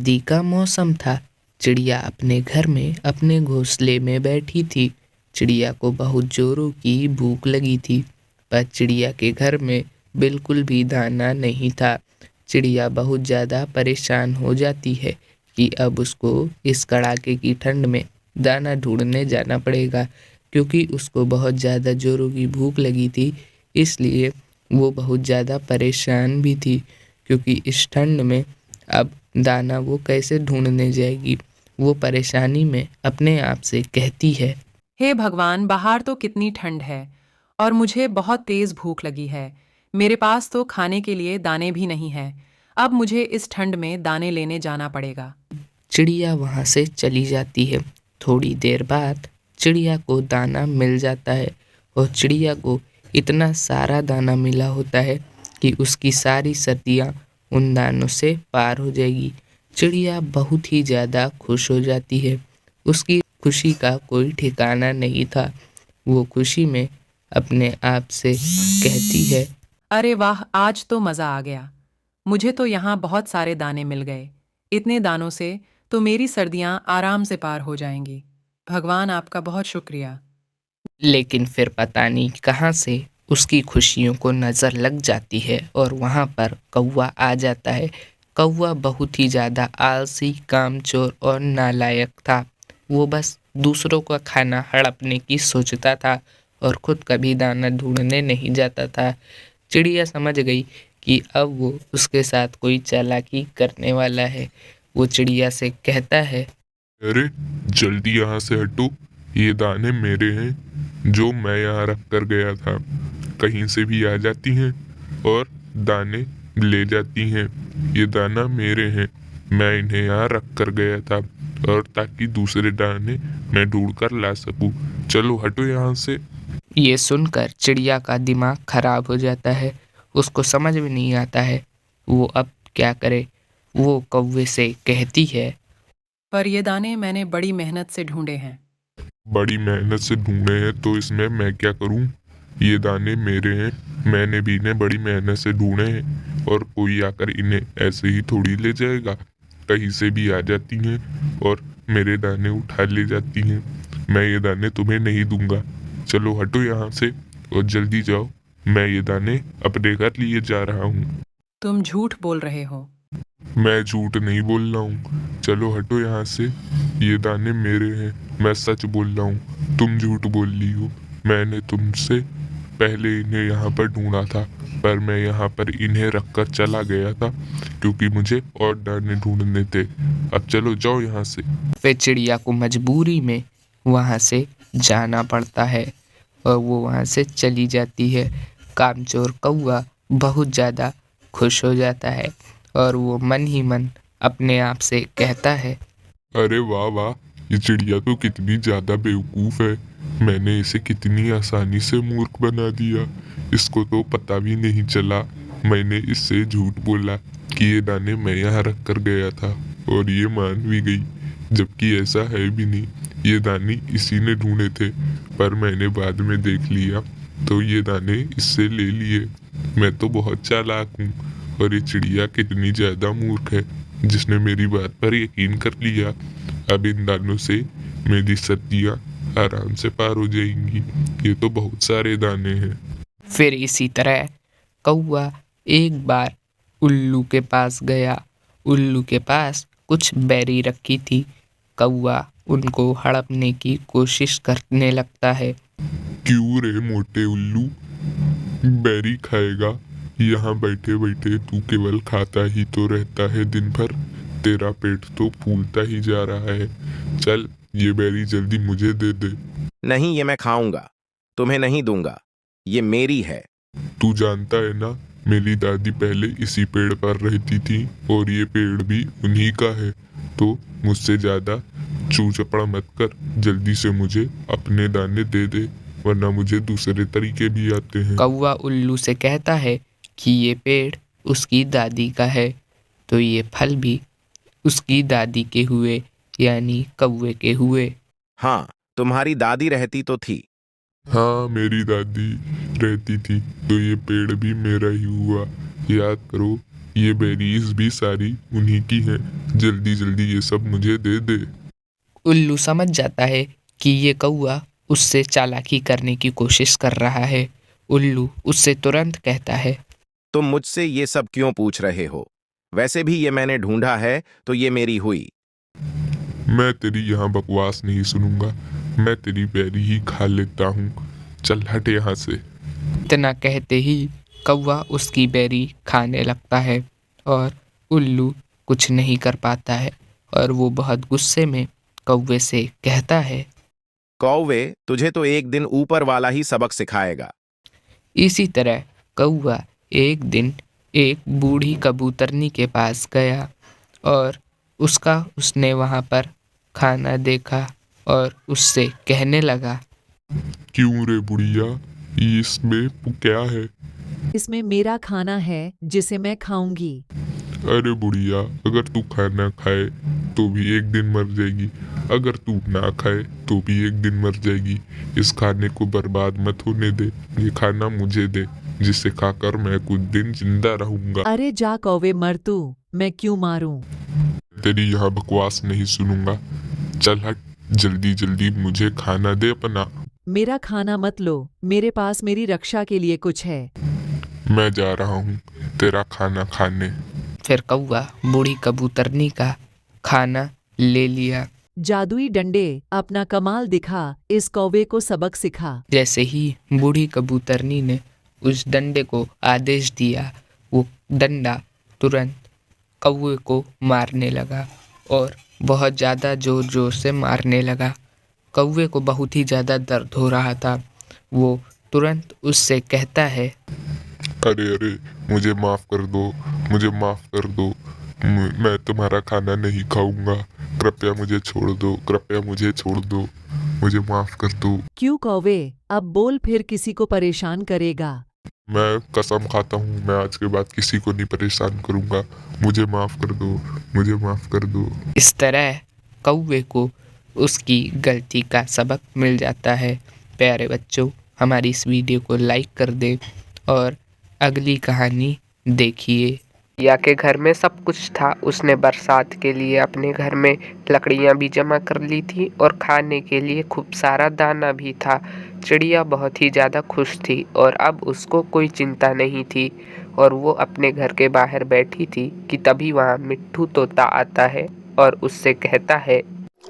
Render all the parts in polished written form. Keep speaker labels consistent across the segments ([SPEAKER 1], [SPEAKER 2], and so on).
[SPEAKER 1] सर्दी का मौसम था। चिड़िया अपने घर में अपने घोंसले में बैठी थी। चिड़िया को बहुत जोरों की भूख लगी थी, पर चिड़िया के घर में बिल्कुल भी दाना नहीं था। चिड़िया बहुत ज़्यादा परेशान हो जाती है कि अब उसको इस कड़ाके की ठंड में दाना ढूंढने जाना पड़ेगा, क्योंकि उसको बहुत ज़्यादा जोरों की भूख लगी थी। इसलिए वो बहुत ज़्यादा परेशान भी थी, क्योंकि इस ठंड में अब दाना वो कैसे ढूंढने जाएगी। वो परेशानी में अपने आप से कहती है,
[SPEAKER 2] हे भगवान, बाहर तो कितनी ठंड है और मुझे बहुत तेज भूख लगी है। मेरे पास तो खाने के लिए दाने भी नहीं है। अब मुझे इस ठंड में दाने लेने जाना पड़ेगा।
[SPEAKER 1] चिड़िया वहाँ से चली जाती है। थोड़ी देर बाद चिड़िया को दाना मिल जाता है और चिड़िया को इतना सारा दाना मिला होता है कि उसकी सारी सर्दियाँ उन दानों से पार हो जाएगी। चिड़िया बहुत ही ज़्यादा खुश हो जाती है। उसकी खुशी का कोई ठिकाना नहीं था। वो खुशी में अपने आप से कहती है,
[SPEAKER 2] अरे वाह, आज तो मज़ा आ गया। मुझे तो यहाँ बहुत सारे दाने मिल गए। इतने दानों से तो मेरी सर्दियाँ आराम से पार हो जाएंगी। भगवान, आपका बहुत शुक्रिया।
[SPEAKER 1] लेकिन फिर पता नहीं कहाँ से उसकी खुशियों को नज़र लग जाती है और वहाँ पर कौवा आ जाता है। कौवा बहुत ही ज़्यादा आलसी, कामचोर और नालायक था। वो बस दूसरों का खाना हड़पने की सोचता था और खुद कभी दाना ढूंढने नहीं जाता था। चिड़िया समझ गई कि अब वो उसके साथ कोई चालाकी करने वाला है। वो चिड़िया से कहता है,
[SPEAKER 3] अरे जल्दी यहाँ से हटो। ये दाने मेरे हैं जो मैं यहाँ रख कर गया था। कहीं से भी आ जाती हैं और दाने ले जाती हैं। ये दाना मेरे हैं। मैं इन्हें यहाँ रख कर गया था और ताकि दूसरे दाने मैं ढूंढ कर ला सकूं। चलो हटो यहाँ से।
[SPEAKER 1] ये सुनकर चिड़िया का दिमाग खराब हो जाता है। उसको समझ में नहीं आता है वो अब क्या करे। वो कौवे से कहती है,
[SPEAKER 2] पर ये दाने मैंने बड़ी मेहनत से ढूंढे हैं।
[SPEAKER 3] बड़ी मेहनत से ढूंढे हैं तो इसमें मैं क्या करूं? ये दाने मेरे हैं। मैंने भी इन्हें बड़ी मेहनत से ढूंढे हैं और कोई आकर इन्हें ऐसे ही थोड़ी ले जाएगा। कहीं से भी आ जाती हैं और मेरे दाने उठा ले जाती हैं। मैं ये दाने तुम्हें नहीं दूंगा। चलो हटो यहाँ से और जल्दी जाओ। मैं ये दाने अपने घर लिए जा रहा हूँ।
[SPEAKER 2] तुम झूठ बोल रहे हो।
[SPEAKER 3] मैं झूठ नहीं बोल रहा हूँ। चलो हटो यहाँ से। ये दाने मेरे हैं। मैं सच बोल रहा हूँ। तुम झूठ बोल रही हो। मैंने तुमसे पहले इन्हें यहाँ पर ढूंढा था, पर मैं यहाँ पर इन्हें रखकर चला गया था क्योंकि मुझे और दाने ढूंढने थे। अब चलो जाओ यहाँ से।
[SPEAKER 1] फिर चिड़िया को मजबूरी में वहाँ से जाना पड़ता है और वो वहाँ से चली जाती है। कामचोर कौवा बहुत ज़्यादा खुश हो जाता है और वो मन ही मन अपने आप से कहता है,
[SPEAKER 3] अरे वाह वाह, ये चिड़िया तो कितनी ज्यादा बेवकूफ है। मैंने इसे कितनी आसानी से मूर्ख बना दिया। इसको तो पता भी नहीं चला मैंने इससे झूठ बोला कि ये दाने मैं यहाँ रख कर गया था, और ये मान भी गई, जबकि ऐसा है भी नहीं। ये दाने इसी ने ढूंढे थे, पर मैंने बाद में देख लिया तो ये दाने इससे ले लिए। मैं तो बहुत चालाक हूँ, और ये चिड़िया कितनी ज्यादा मूर्ख है जिसने मेरी बात पर यकीन कर लिया। अब इन दानों से मेरी सर्दियाँ आराम से पार हो जाएंगी। ये तो बहुत सारे दाने हैं।
[SPEAKER 1] फिर इसी तरह कौवा एक बार उल्लू के पास गया। उल्लू के पास कुछ बेरी रखी थी। कौवा उनको हड़पने की कोशिश करने लगता है।
[SPEAKER 3] क्यों रे मोटे उल्लू, बेरी खाएगा? यहाँ बैठे बैठे तू केवल खाता ही तो रहता है दिन भर। तेरा पेट तो फूलता ही जा रहा है। चल ये बेरी जल्दी मुझे दे दे।
[SPEAKER 4] नहीं, ये मैं खाऊंगा। तुम्हें नहीं दूंगा। ये मेरी है।
[SPEAKER 3] तू जानता है ना, मेरी दादी पहले इसी पेड़ पर रहती थी और ये पेड़ भी उन्हीं का है। तो मुझसे ज्यादा चूचपड़ा मत कर। जल्दी से मुझे अपने दाने दे दे, वरना मुझे दूसरे तरीके भी आते हैं।
[SPEAKER 1] कौवा उल्लू से कहता है कि ये पेड़ उसकी दादी का है, तो ये फल भी उसकी दादी के हुए, यानी कौवे के हुए।
[SPEAKER 4] हाँ, तुम्हारी दादी रहती तो थी।
[SPEAKER 3] हाँ, मेरी दादी रहती थी तो ये पेड़ भी मेरा ही हुआ। याद करो, ये बेरीज भी सारी उन्हीं की हैं। जल्दी जल्दी ये सब मुझे दे दे।
[SPEAKER 1] उल्लू समझ जाता है कि ये कौवा उससे चालाकी करने की कोशिश कर रहा है। उल्लू उससे तुरंत कहता है,
[SPEAKER 4] तुम मुझसे ये सब क्यों पूछ रहे हो? वैसे भी ये मैंने ढूंढा है तो ये मेरी हुई।
[SPEAKER 3] मैं तेरी यहाँ बकवास नहीं सुनूंगा। मैं तेरी बेरी ही खा लेता हूँ। चल हट यहाँ से।
[SPEAKER 1] इतना कहते ही कौवा उसकी बेरी खाने लगता है और उल्लू कुछ नहीं कर पाता है और वो बहुत गुस्से में कौवे से कहता है,
[SPEAKER 4] कौवे, तुझे तो एक दिन ऊपर वाला ही सबक सिखाएगा।
[SPEAKER 1] इसी तरह कौवा एक दिन एक बूढ़ी कबूतरनी के पास गया और उसने वहाँ पर खाना देखा और उससे कहने लगा,
[SPEAKER 3] क्यों रे बुढ़िया, इसमें क्या है?
[SPEAKER 5] इसमें मेरा खाना है जिसे मैं खाऊंगी।
[SPEAKER 3] अरे बुढ़िया, अगर तू खाना खाए तो भी एक दिन मर जाएगी। अगर तू ना खाए तो भी एक दिन मर जाएगी। इस खाने को बर्बाद मत होने दे। ये खाना मुझे दे, जिसे खाकर मैं कुछ दिन जिंदा रहूंगा।
[SPEAKER 5] अरे जा कौवे, मर तू, मैं क्यों मारूं?
[SPEAKER 3] तेरी यहाँ बकवास नहीं सुनूंगा। चल हट, जल्दी जल्दी मुझे खाना दे अपना।
[SPEAKER 5] मेरा खाना मत लो, मेरे पास मेरी रक्षा के लिए कुछ है।
[SPEAKER 3] मैं जा रहा हूँ तेरा खाना खाने।
[SPEAKER 1] फिर कौवा बूढ़ी कबूतरनी का खाना ले लिया।
[SPEAKER 5] जादुई डंडे, अपना कमाल दिखा, इस कौवे को सबक सिखा।
[SPEAKER 1] जैसे ही बूढ़ी कबूतरनी ने उस डंडे को आदेश दिया, वो डंडा तुरंत कौवे को मारने लगा और बहुत ज़्यादा जोर जोर से मारने लगा। कौवे को बहुत ही ज़्यादा दर्द हो रहा था। वो तुरंत उससे कहता है,
[SPEAKER 3] अरे अरे, मुझे माफ कर दो, मुझे माफ कर दो। मैं तुम्हारा खाना नहीं खाऊंगा। कृपया मुझे छोड़ दो, कृपया मुझे छोड़ दो। मुझे माफ कर दो।
[SPEAKER 5] क्यों कौवे, अब बोल, फिर किसी को परेशान करेगा।
[SPEAKER 3] मैं कसम खाता हूँ, मैं आज के बाद किसी को नहीं परेशान करूंगा। मुझे माफ कर दो, मुझे माफ कर दो।
[SPEAKER 1] इस तरह कौवे को उसकी गलती का सबक मिल जाता है। प्यारे बच्चों, हमारी इस वीडियो को लाइक कर दें और अगली कहानी देखिए। या के घर में सब कुछ था। उसने बरसात के लिए अपने घर में लकड़ियां भी जमा कर ली थी और खाने के लिए खूब सारा दाना भी था। चिड़िया बहुत ही ज़्यादा खुश थी और अब उसको कोई चिंता नहीं थी और वो अपने घर के बाहर बैठी थी कि तभी वहाँ मिट्ठू तोता आता है और उससे कहता है,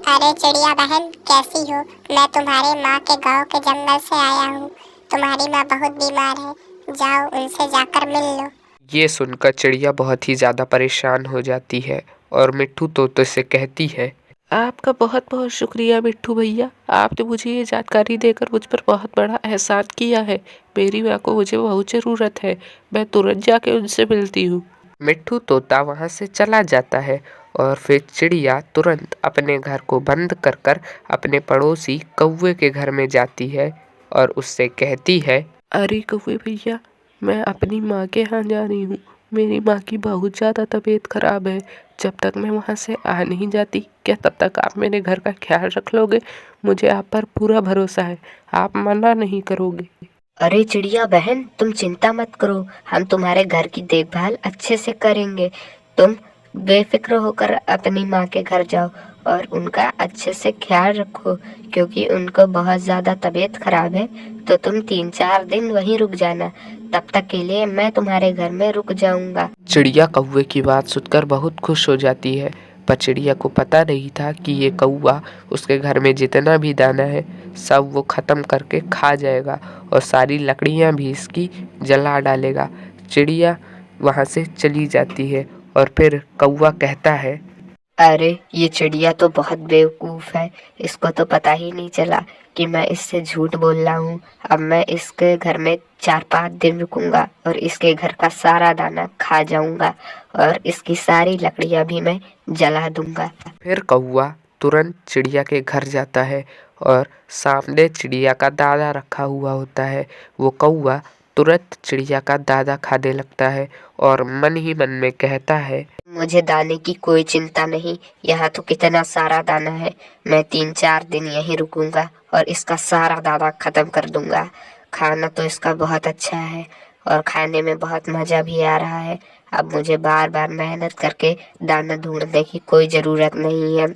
[SPEAKER 6] अरे चिड़िया बहन, कैसी हो? मैं तुम्हारे माँ के गांव के जंगल से आया हूँ। तुम्हारी माँ बहुत बीमार है, जाओ उनसे जाकर मिल लो।
[SPEAKER 1] ये सुनकर चिड़िया बहुत ही ज़्यादा परेशान हो जाती है और मिट्ठू तोते से कहती है, आपका बहुत बहुत शुक्रिया मिट्ठू भैया, आपने मुझे ये जानकारी देकर मुझ पर बहुत बड़ा एहसान किया है। मेरी माँ को मुझे बहुत ज़रूरत है, मैं तुरंत जाके उनसे मिलती हूँ। मिट्ठू तोता वहाँ से चला जाता है और फिर चिड़िया तुरंत अपने घर को बंद कर कर अपने पड़ोसी कौवे के घर में जाती है और उससे कहती है, अरे कौवे भैया, मैं अपनी माँ के यहाँ जा रही हूँ। मेरी माँ की बहुत ज़्यादा तबीयत खराब है। जब तक मैं वहाँ से आ नहीं जाती, क्या तब तक आप मेरे घर का ख्याल रख लोगे? मुझे आप पर पूरा भरोसा है, आप मना नहीं करोगे।
[SPEAKER 7] अरे चिड़िया बहन, तुम चिंता मत करो, हम तुम्हारे घर की देखभाल अच्छे से करेंगे। तुम बेफिक्र होकर अपनी माँ के घर जाओ और उनका अच्छे से ख्याल रखो, क्योंकि उनको बहुत ज़्यादा तबीयत खराब है। तो तुम 3-4 दिन वहीं रुक जाना, तब तक के लिए मैं तुम्हारे घर में रुक जाऊंगा।
[SPEAKER 1] चिड़िया कौवे की बात सुनकर बहुत खुश हो जाती है, पर चिड़िया को पता नहीं था कि ये कौवा उसके घर में जितना भी दाना है सब वो ख़त्म करके खा जाएगा और सारी लकड़ियाँ भी इसकी जला डालेगा। चिड़िया वहाँ से चली जाती है और फिर कौवा कहता है,
[SPEAKER 7] अरे ये चिड़िया तो बहुत बेवकूफ़ है, इसको तो पता ही नहीं चला कि मैं इससे झूठ बोल रहा हूँ। अब मैं इसके घर में 4-5 दिन रुकूंगा और इसके घर का सारा दाना खा जाऊंगा और इसकी सारी लकड़ियाँ भी मैं जला दूंगा।
[SPEAKER 1] फिर कौवा तुरंत चिड़िया के घर जाता है और सामने चिड़िया का दाना रखा हुआ होता है। वो कौवा तुरंत चिड़िया का दाना खाने लगता है और मन ही मन में कहता है,
[SPEAKER 7] मुझे दाने की कोई चिंता नहीं, यहाँ तो कितना सारा दाना है। मैं 3-4 दिन यहीं रुकूंगा और इसका सारा दाना खत्म कर दूंगा। खाना तो इसका बहुत अच्छा है, और खाने में बहुत मज़ा भी आ रहा है। अब मुझे बार बार मेहनत करके दाना ढूंढने की कोई ज़रूरत नहीं है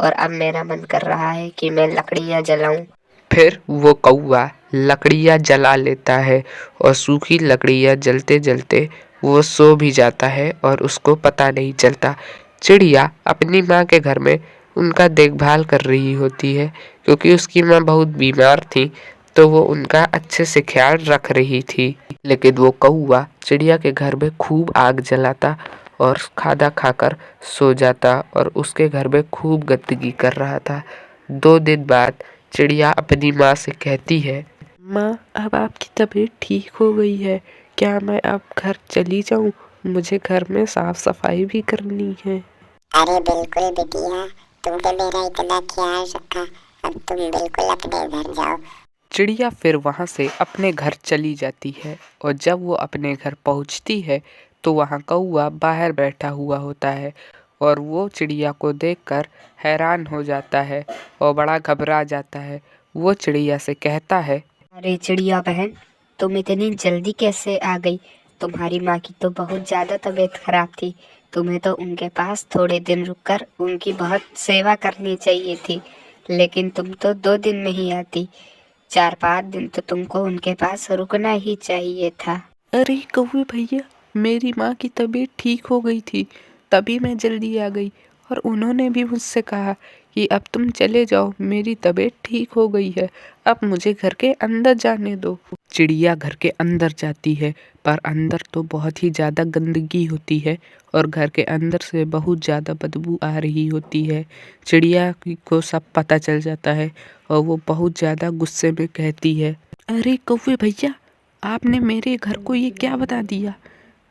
[SPEAKER 7] और अब मेरा मन कर रहा है कि मैं लकड़ियाँ जलाऊं।
[SPEAKER 1] फिर वो कौवा लकड़ियाँ जला लेता है और सूखी लकड़ियाँ जलते जलते वो सो भी जाता है और उसको पता नहीं चलता। चिड़िया अपनी माँ के घर में उनका देखभाल कर रही होती है, क्योंकि उसकी माँ बहुत बीमार थी, तो वो उनका अच्छे से ख्याल रख रही थी। लेकिन वो कौवा चिड़िया के घर में खूब आग जलाता और खाना खाकर सो जाता और उसके घर में खूब गंदगी कर रहा था। 2 दिन बाद चिड़िया अपनी माँ से कहती है, माँ, अब आपकी तबीयत ठीक हो गई है, क्या मैं अब घर चली जाऊँ? मुझे घर में साफ सफाई भी करनी है।
[SPEAKER 6] अरे बिल्कुल बिटिया, तुमने मेरा इतना ख्याल रखा, अब तुम बिल्कुल अपने घर जाओ।
[SPEAKER 1] चिड़िया फिर वहाँ से अपने घर चली जाती है और जब वो अपने घर पहुँचती है तो वहाँ कौवा बाहर बैठा हुआ होता है और वो चिड़िया को देखकर हैरान हो जाता है और बड़ा घबरा जाता है। वो चिड़िया से कहता है,
[SPEAKER 7] अरे चिड़िया बहन, तुम इतनी जल्दी कैसे आ गई? तुम्हारी माँ की तो बहुत ज़्यादा तबीयत खराब थी। तुम्हें तो उनके पास थोड़े दिन रुककर उनकी बहुत सेवा करनी चाहिए थी, लेकिन तुम तो 2 दिन में ही आती। 4-5 दिन तो तुमको उनके पास रुकना ही चाहिए था।
[SPEAKER 1] अरे कौवे भैया, मेरी माँ की तबीयत ठीक हो गई थी, तभी मैं जल्दी आ गई और उन्होंने भी मुझसे कहा कि अब तुम चले जाओ, मेरी तबीयत ठीक हो गई है, अब मुझे घर के अंदर जाने दो। चिड़िया घर के अंदर जाती है, पर अंदर तो बहुत ही ज़्यादा गंदगी होती है और घर के अंदर से बहुत ज़्यादा बदबू आ रही होती है। चिड़िया को सब पता चल जाता है और वो बहुत ज़्यादा गुस्से में कहती है, अरे कौवे भैया, आपने मेरे घर को ये क्या बता दिया?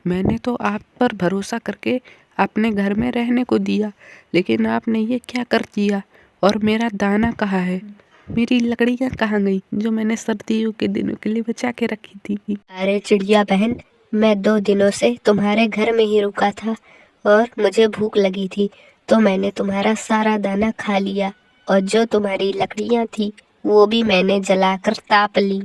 [SPEAKER 1] मैंने तो आप पर भरोसा करके अपने घर में रहने को दिया, लेकिन आपने ये क्या कर दिया? और मेरा दाना कहाँ है? मेरी लकड़ियाँ कहाँ गई जो मैंने सर्दियों के दिनों के लिए बचा के रखी थी?
[SPEAKER 7] अरे चिड़िया बहन, मैं 2 दिनों से तुम्हारे घर में ही रुका था और मुझे भूख लगी थी, तो मैंने तुम्हारा सारा दाना खा लिया और जो तुम्हारी लकड़ियाँ थी वो भी मैंने जलाकर ताप ली।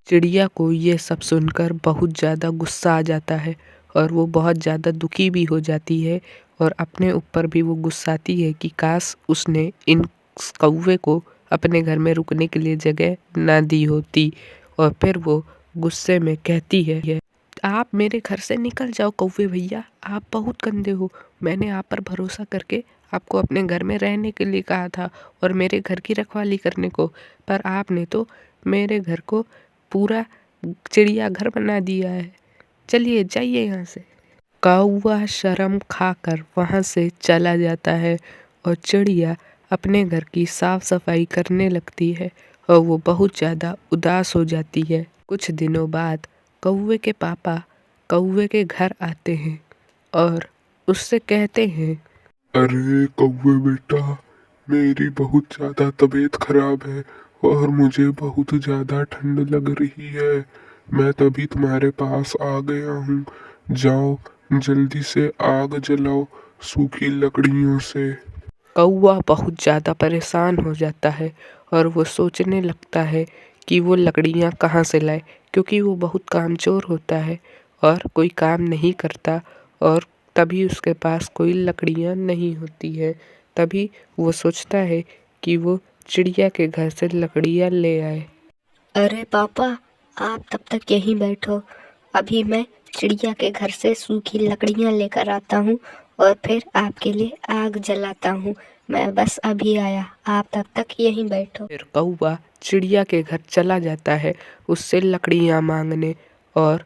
[SPEAKER 1] चिड़िया को ये सब सुनकर बहुत ज़्यादा गुस्सा आ जाता है और वो बहुत ज़्यादा दुखी भी हो जाती है और अपने ऊपर भी वो गुस्साती है कि काश उसने इन कौवे को अपने घर में रुकने के लिए जगह ना दी होती। और फिर वो गुस्से में कहती है, आप मेरे घर से निकल जाओ कौवे भैया, आप बहुत गंदे हो। मैंने आप पर भरोसा करके आपको अपने घर में रहने के लिए कहा था और मेरे घर की रखवाली करने को, पर आपने तो मेरे घर को पूरा चिड़िया घर बना दिया है। चलिए जाइए यहाँ से। कौवा शर्म खाकर वहाँ से चला जाता है और चिड़िया अपने घर की साफ सफाई करने लगती है और वो बहुत ज़्यादा उदास हो जाती है। कुछ दिनों बाद कौवे के पापा कौवे के घर आते हैं और उससे कहते हैं,
[SPEAKER 3] अरे कौवे बेटा, मेरी बहुत ज्यादा तबीयत खराब है और मुझे बहुत ज्यादा ठंड लग रही है। मैं तभी तुम्हारे पास आ गया हूँ। जाओ जल्दी से आग जलाओ सूखी लकड़ियों से।
[SPEAKER 1] कौवा बहुत ज़्यादा परेशान हो जाता है और वो सोचने लगता है कि वो लकड़ियाँ कहाँ से लाए, क्योंकि वो बहुत कामचोर होता है और कोई काम नहीं करता और तभी उसके पास कोई लकड़ियाँ नहीं होती है। तभी वो सोचता है कि वो चिड़िया के घर से लकड़ियाँ ले आए।
[SPEAKER 7] अरे पापा, आप तब तक यहीं बैठो, अभी मैं चिड़िया के घर से सूखी लकड़ियाँ लेकर आता हूँ और फिर आपके लिए आग जलाता हूँ। मैं बस अभी आया, आप तब तक यहीं बैठो।
[SPEAKER 1] फिर कौवा चिड़िया के घर चला जाता है उससे लकड़ियाँ मांगने और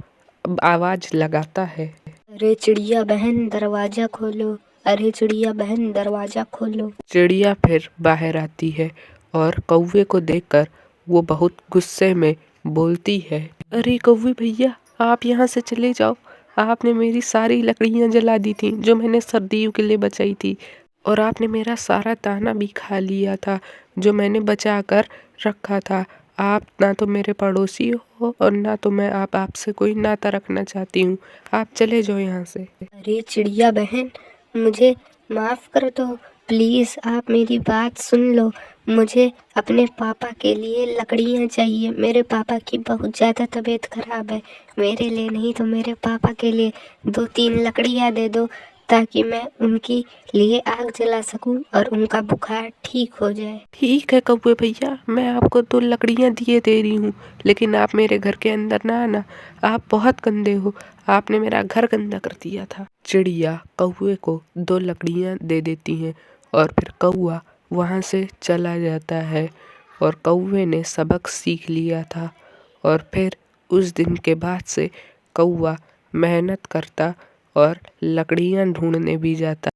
[SPEAKER 1] आवाज़ लगाता है,
[SPEAKER 7] अरे चिड़िया बहन दरवाजा खोलो, अरे चिड़िया बहन दरवाजा खोलो।
[SPEAKER 1] चिड़िया फिर बाहर आती है और कौवे को देखकर वो बहुत गुस्से में बोलती है, अरे कौवे भैया, आप यहाँ से चले जाओ, आपने मेरी सारी लकड़ियाँ जला दी थी जो मैंने सर्दियों के लिए बचाई थी और आपने मेरा सारा दाना भी खा लिया था जो मैंने बचा कर रखा था। आप ना तो मेरे पड़ोसी हो और ना तो मैं आपसे कोई नाता रखना चाहती हूँ, आप चले जाओ यहाँ से।
[SPEAKER 7] अरे चिड़िया बहन, मुझे माफ़ कर दो, प्लीज़ आप मेरी बात सुन लो। मुझे अपने पापा के लिए लकड़ियाँ चाहिए। मेरे पापा की बहुत ज़्यादा तबीयत खराब है। मेरे लिए नहीं तो मेरे पापा के लिए 2-3 लकड़ियाँ दे दो, ताकि मैं उनकी लिए आग जला सकूं और उनका बुखार ठीक हो जाए।
[SPEAKER 1] ठीक है कौवे भैया, मैं आपको 2 लकड़ियाँ दिए दे रही हूँ, लेकिन आप मेरे घर के अंदर ना आना। आप बहुत गंदे हो, आपने मेरा घर गंदा कर दिया था। चिड़िया कौवे को 2 लकड़ियाँ दे देती हैं और फिर कौवा वहाँ से चला जाता है। और कौवे ने सबक सीख लिया था और फिर उस दिन के बाद से कौवा मेहनत करता और लकड़ियाँ ढूंढने भी जाता।